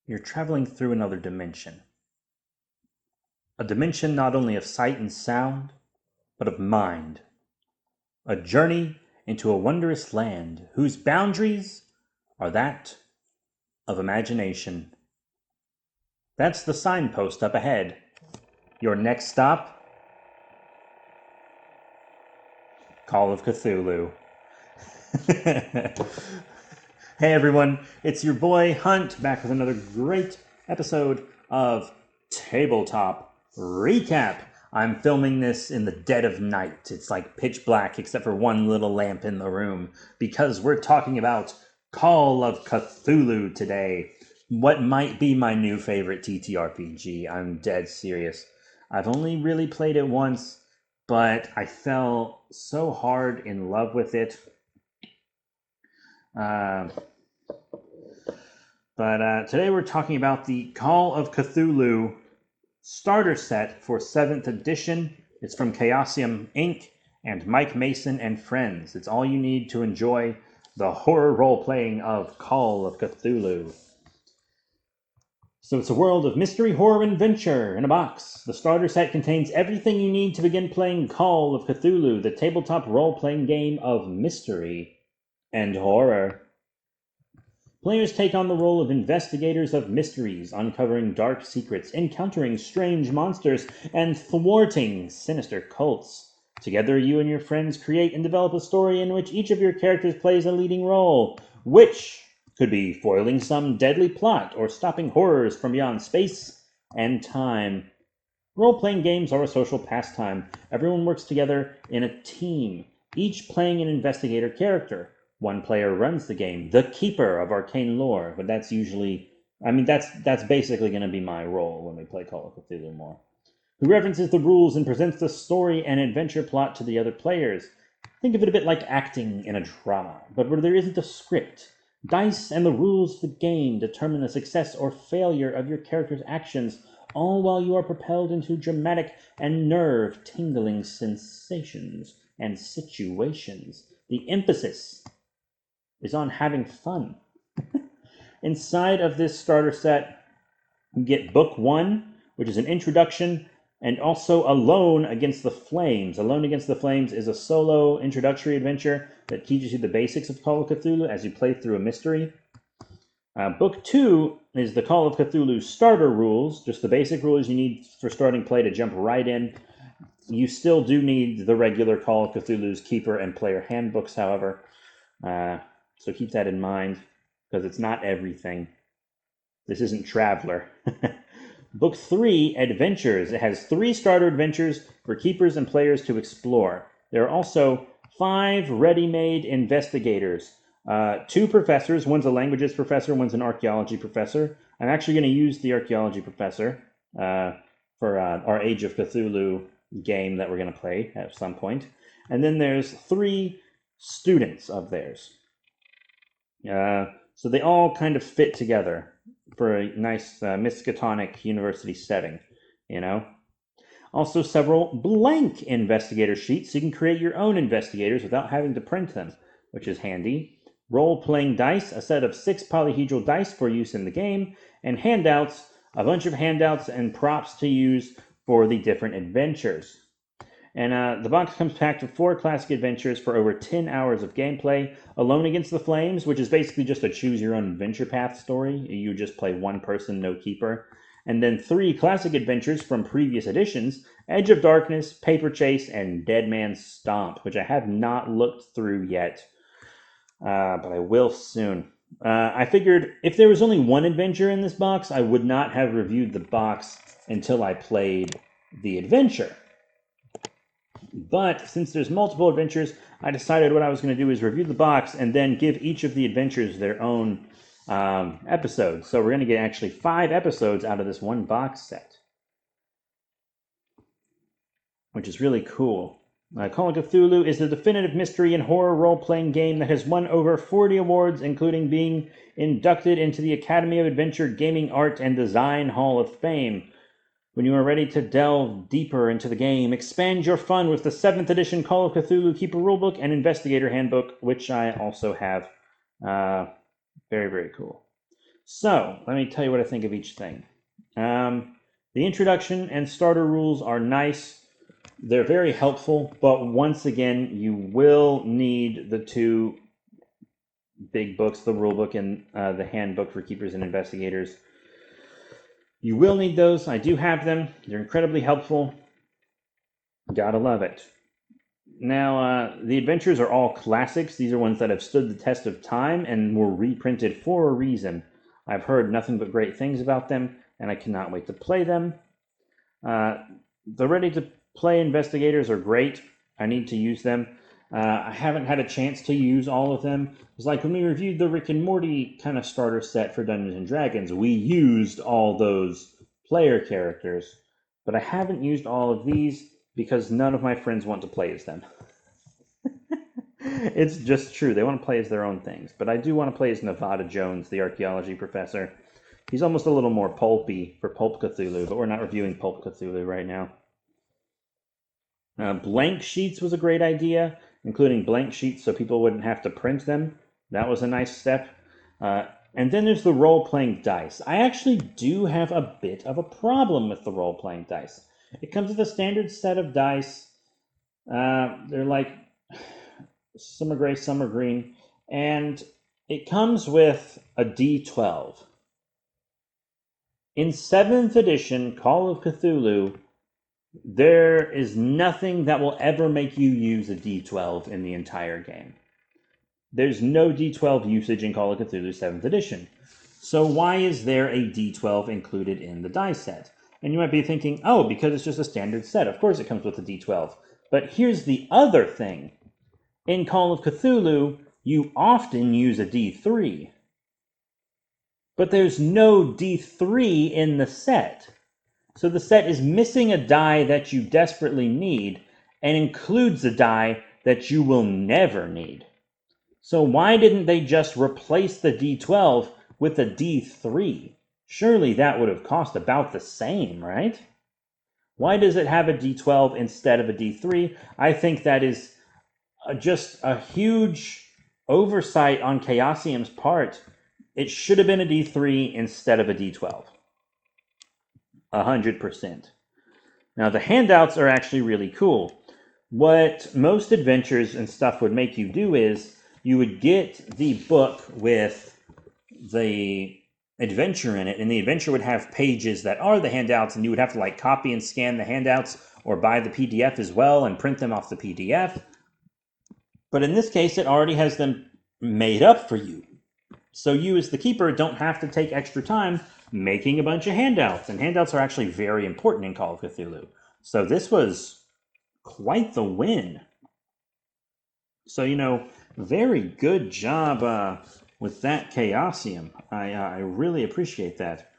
You're traveling through another dimension. A dimension not only of sight and sound, but of mind. A journey into a wondrous land whose boundaries are that of imagination. That's the signpost up ahead. Your next stop? Call of Cthulhu. Hey everyone, it's your boy Hunt back with another great episode of Tabletop Recap. I'm filming this in the dead of night. It's like pitch black except for one little lamp in the room because we're talking about Call of Cthulhu today. What might be my new favorite TTRPG. I'm dead serious. I've only really played it once, but I fell so hard in love with it. But today we're talking about the Call of Cthulhu starter set for 7th edition. It's from Chaosium Inc. and Mike Mason and Friends. It's all you need to enjoy the horror role-playing of Call of Cthulhu. So it's a world of mystery, horror, and adventure in a box. The starter set contains everything you need to begin playing Call of Cthulhu, the tabletop role-playing game of mystery and horror. Players take on the role of investigators of mysteries, uncovering dark secrets, encountering strange monsters, and thwarting sinister cults. Together, you and your friends create and develop a story in which each of your characters plays a leading role, which could be foiling some deadly plot or stopping horrors from beyond space and time. Role-playing games are a social pastime. Everyone works together in a team, each playing an investigator character. One player runs the game, the keeper of arcane lore, but that's usually, that's basically going to be my role when we play Call of Cthulhu more. Who references the rules and presents the story and adventure plot to the other players. Think of it a bit like acting in a drama, but where there isn't a script. Dice and the rules of the game determine the success or failure of your character's actions, all while you are propelled into dramatic and nerve-tingling sensations and situations. The emphasis is on having fun. Inside of this starter set, you get Book 1, which is an introduction, and also Alone Against the Flames. Alone Against the Flames is a solo introductory adventure that teaches you the basics of Call of Cthulhu as you play through a mystery. Book 2 is the Call of Cthulhu starter rules, just the basic rules you need for starting play to jump right in. You still do need the regular Call of Cthulhu's Keeper and Player handbooks, however. So keep that in mind, because it's not everything. This isn't Traveler. Book 3, Adventures. It has 3 starter adventures for keepers and players to explore. There are also 5 ready-made investigators. 2 professors. One's a languages professor, one's an archaeology professor. I'm actually going to use the archaeology professor for our Age of Cthulhu game that we're going to play at some point. And then there's 3 students of theirs. So they all kind of fit together for a nice Miskatonic University setting, you know? Also several blank investigator sheets, so you can create your own investigators without having to print them, which is handy. Role-playing dice, a set of 6 polyhedral dice for use in the game, and handouts, a bunch of handouts and props to use for the different adventures. And the box comes packed with 4 classic adventures for over 10 hours of gameplay. Alone Against the Flames, which is basically just a choose-your-own-adventure path story. You just play one person, no keeper. And then 3 classic adventures from previous editions, Edge of Darkness, Paper Chase, and Dead Man's Stomp, which I have not looked through yet, but I will soon. I figured if there was only one adventure in this box, I would not have reviewed the box until I played the adventure. But since there's multiple adventures, I decided what I was going to do is review the box and then give each of the adventures their own episodes. So we're going to get actually 5 episodes out of this one box set, which is really cool. Call of Cthulhu is the definitive mystery and horror role-playing game that has won over 40 awards, including being inducted into the Academy of Adventure Gaming Art and Design Hall of Fame. When you are ready to delve deeper into the game, expand your fun with the 7th edition Call of Cthulhu Keeper Rulebook and Investigator Handbook, which I also have. Very, very cool. So, let me tell you what I think of each thing. The introduction and starter rules are nice. They're very helpful, but once again, you will need the two big books, the rule book and the handbook for keepers and investigators. You will need those. I do have them. They're incredibly helpful. Gotta love it. Now, the adventures are all classics. These are ones that have stood the test of time and were reprinted for a reason. I've heard nothing but great things about them, and I cannot wait to play them. The ready-to-play investigators are great. I need to use them. I haven't had a chance to use all of them. It's like when we reviewed the Rick and Morty kind of starter set for Dungeons and Dragons, we used all those player characters, but I haven't used all of these because none of my friends want to play as them. It's just true. They want to play as their own things, but I do want to play as Nevada Jones, the archaeology professor. He's almost a little more pulpy for Pulp Cthulhu, but we're not reviewing Pulp Cthulhu right now. Blank sheets was a great idea, including blank sheets so people wouldn't have to print them. That was a nice step. And then there's the role-playing dice. I actually do have a bit of a problem with the role-playing dice. It comes with a standard set of dice. They're like, some are gray, some are green. And it comes with a D12. In 7th edition, Call of Cthulhu, there is nothing that will ever make you use a D12 in the entire game. There's no D12 usage in Call of Cthulhu 7th edition. So why is there a D12 included in the die set? And you might be thinking, oh, because it's just a standard set. Of course it comes with a D12. But here's the other thing. In Call of Cthulhu, you often use a D3. But there's no D3 in the set. So the set is missing a die that you desperately need and includes a die that you will never need. So why didn't they just replace the D12 with a D3? Surely that would have cost about the same, right? Why does it have a D12 instead of a D3? I think that is just a huge oversight on Chaosium's part. It should have been a D3 instead of a D12. 100%. Now, the handouts are actually really cool. What most adventures and stuff would make you do is you would get the book with the adventure in it, and the adventure would have pages that are the handouts, and you would have to like copy and scan the handouts or buy the PDF as well and print them off the PDF. But in this case, it already has them made up for you. So you as the keeper don't have to take extra time making a bunch of handouts. And handouts are actually very important in Call of Cthulhu. So this was quite the win. So, very good job with that Chaosium. I really appreciate that.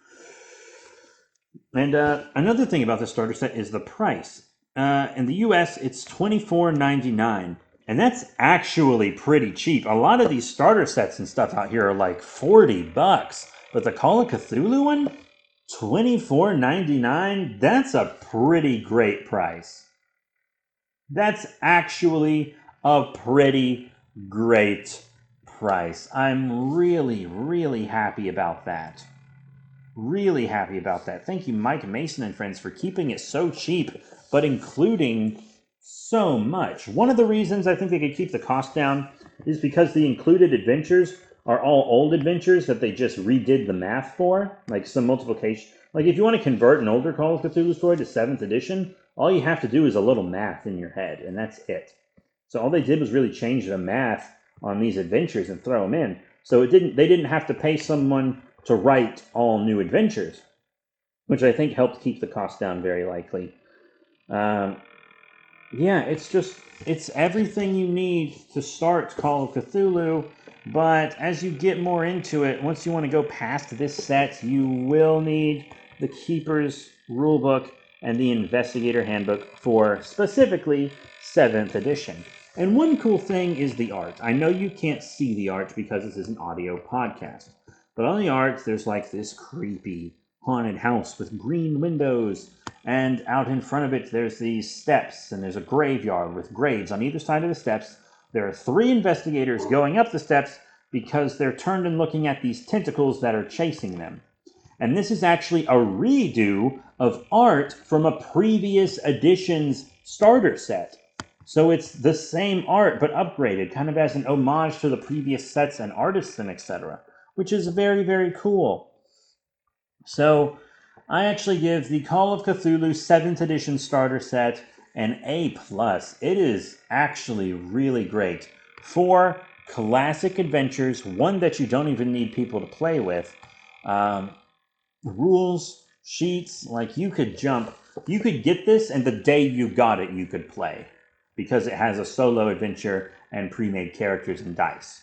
And another thing about the starter set is the price. In the US, it's $24.99. And that's actually pretty cheap. A lot of these starter sets and stuff out here are like $40. But the Call of Cthulhu one, $24.99, that's a pretty great price. That's actually a pretty great price. I'm really, really happy about that. Really happy about that. Thank you, Mike Mason and friends, for keeping it so cheap, but including so much. One of the reasons I think they could keep the cost down is because the included adventures are all old adventures that they just redid the math for, like some multiplication. Like if you want to convert an older Call of Cthulhu story to 7th edition, all you have to do is a little math in your head, and that's it. So all they did was really change the math on these adventures and throw them in. So they didn't have to pay someone to write all new adventures, which I think helped keep the cost down very likely. Yeah, it's everything you need to start Call of Cthulhu, but as you get more into it, once you want to go past this set, you will need the Keeper's Rulebook and the Investigator Handbook for specifically 7th edition. And one cool thing is the art. I know you can't see the art because this is an audio podcast, but on the art, there's like this creepy haunted house with green windows, and out in front of it, there's these steps, and there's a graveyard with graves on either side of the steps. There are 3 investigators going up the steps, because they're turned and looking at these tentacles that are chasing them. And this is actually a redo of art from a previous edition's starter set. So it's the same art, but upgraded, kind of as an homage to the previous sets and artists and etc., which is very, very cool. So I actually give the Call of Cthulhu 7th edition starter set an A+. It is actually really great. 4 classic adventures, one that you don't even need people to play with. Rules, sheets, like you could get this, and the day you got it, you could play, because it has a solo adventure and pre-made characters and dice.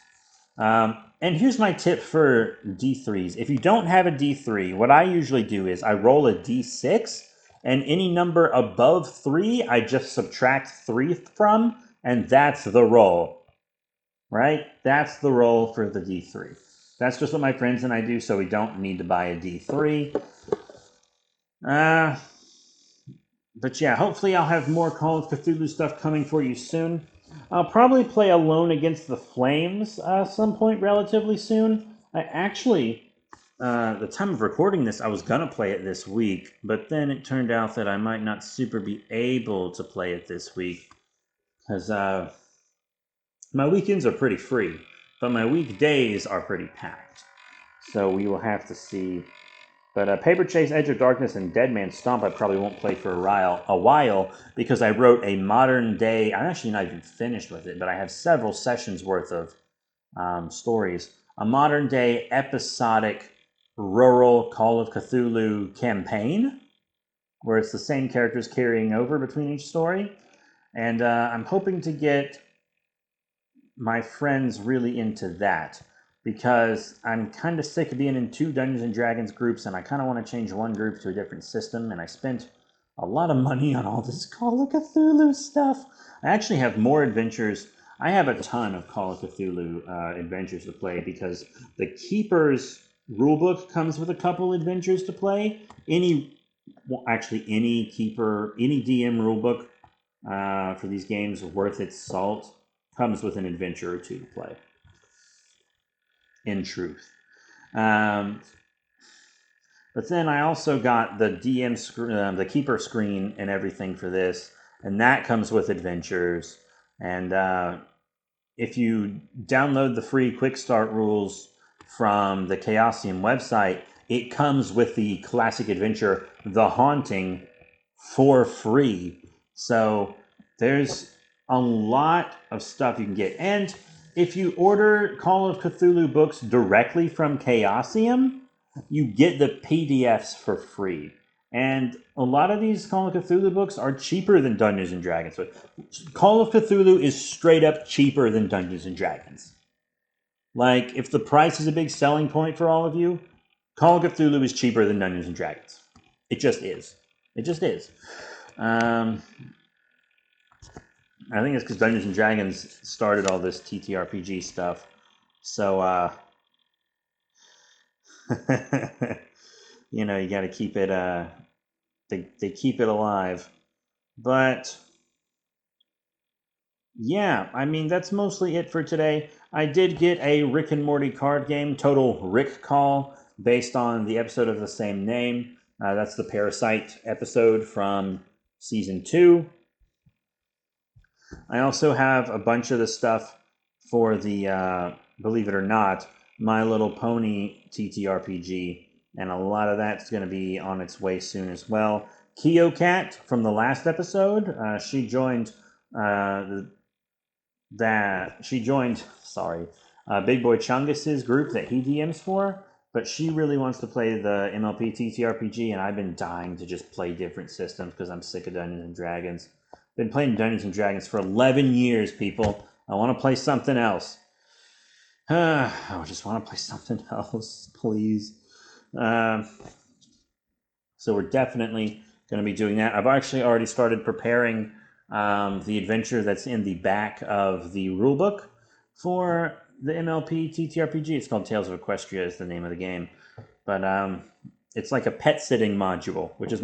And here's my tip for D3s. If you don't have a D3, what I usually do is I roll a D6, and any number above 3, I just subtract 3 from, and that's the roll. Right? That's the roll for the D3. That's just what my friends and I do, so we don't need to buy a D3. But yeah, hopefully I'll have more Call of Cthulhu stuff coming for you soon. I'll probably play Alone Against the Flames some point relatively soon. I actually, the time of recording this, I was going to play it this week, but then it turned out that I might not super be able to play it this week, because my weekends are pretty free, but my weekdays are pretty packed. So we will have to see. But Paper Chase, Edge of Darkness, and Dead Man's Stomp I probably won't play for a while, because I wrote a modern day, I'm actually not even finished with it, but I have several sessions worth of stories. A modern day episodic rural Call of Cthulhu campaign, where it's the same characters carrying over between each story. And I'm hoping to get my friends really into that, because I'm kind of sick of being in 2 Dungeons and Dragons groups, and I kind of want to change one group to a different system, and I spent a lot of money on all this Call of Cthulhu stuff. I actually have more adventures. I have a ton of Call of Cthulhu adventures to play, because the Keeper's rulebook comes with a couple adventures to play. Any Keeper, any DM rulebook for these games worth its salt comes with an adventure or 2 to play. In truth. But then I also got the the Keeper screen and everything for this, and that comes with adventures. And if you download the free Quick Start rules from the Chaosium website, it comes with the classic adventure, The Haunting, for free. So there's a lot of stuff you can get. And if you order Call of Cthulhu books directly from Chaosium, you get the PDFs for free. And a lot of these Call of Cthulhu books are cheaper than Dungeons and Dragons. So Call of Cthulhu is straight up cheaper than Dungeons and Dragons. Like, if the price is a big selling point for all of you, Call of Cthulhu is cheaper than Dungeons and Dragons. It just is. It just is. I think it's because Dungeons and Dragons started all this TTRPG stuff. So, you know, you got to keep it, they keep it alive. But, yeah, I mean, that's mostly it for today. I did get a Rick and Morty card game, Total Rick Call, based on the episode of the same name. That's the Parasite episode from Season 2. I also have a bunch of the stuff for the, believe it or not, My Little Pony TTRPG, and a lot of that's going to be on its way soon as well. KeoCat from the last episode, she joined Big Boy Chungus's group that he DMs for, but she really wants to play the MLP TTRPG, and I've been dying to just play different systems because I'm sick of Dungeons and Dragons. Been playing Dungeons and Dragons for 11 years, people. I want to play something else. I just want to play something else, please. So we're definitely going to be doing that. I've actually already started preparing the adventure that's in the back of the rulebook for the MLP TTRPG. It's called Tales of Equestria is the name of the game. But it's like a pet sitting module, which is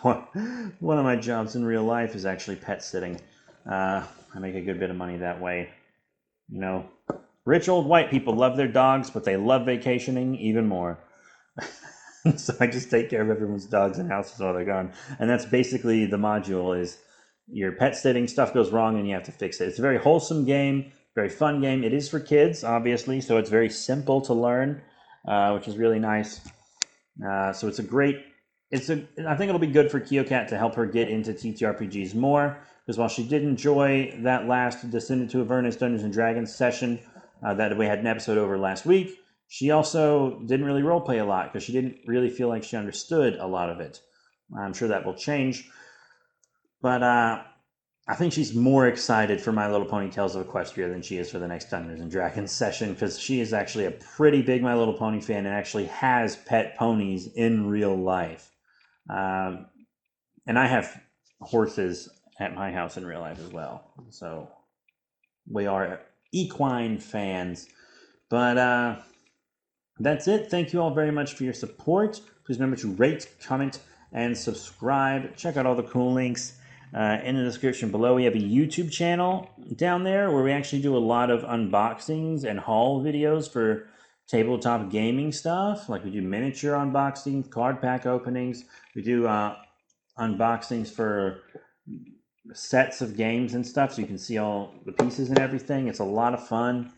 one of my jobs in real life is actually pet sitting. I make a good bit of money that way. You know, rich old white people love their dogs, but they love vacationing even more. So I just take care of everyone's dogs and houses while they're gone. And that's basically the module is your pet sitting, stuff goes wrong and you have to fix it. It's a very wholesome game, very fun game. It is for kids, obviously, so it's very simple to learn, which is really nice. So it's a great, I think it'll be good for KeoCat to help her get into TTRPGs more, because while she did enjoy that last Descendant to Avernus Dungeons and Dragons session that we had an episode over last week, she also didn't really roleplay a lot because she didn't really feel like she understood a lot of it. I'm sure that will change. But I think she's more excited for My Little Pony Tales of Equestria than she is for the next Dungeons and Dragons session, because she is actually a pretty big My Little Pony fan and actually has pet ponies in real life. And I have horses at my house in real life as well. So we are equine fans. But that's it. Thank you all very much for your support. Please remember to rate, comment, and subscribe. Check out all the cool links in the description below. We have a YouTube channel down there where we actually do a lot of unboxings and haul videos for tabletop gaming stuff. Like we do miniature unboxings, card pack openings. We do unboxings for sets of games and stuff, so you can see all the pieces and everything. It's a lot of fun.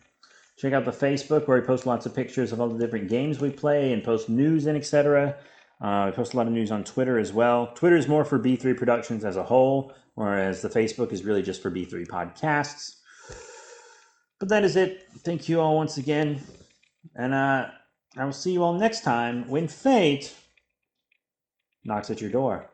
Check out the Facebook where we post lots of pictures of all the different games we play and post news and etc. We post a lot of news on Twitter as well. Twitter is more for B3 Productions as a whole, whereas the Facebook is really just for B3 Podcasts. But that is it. Thank you all once again. And I will see you all next time when fate knocks at your door.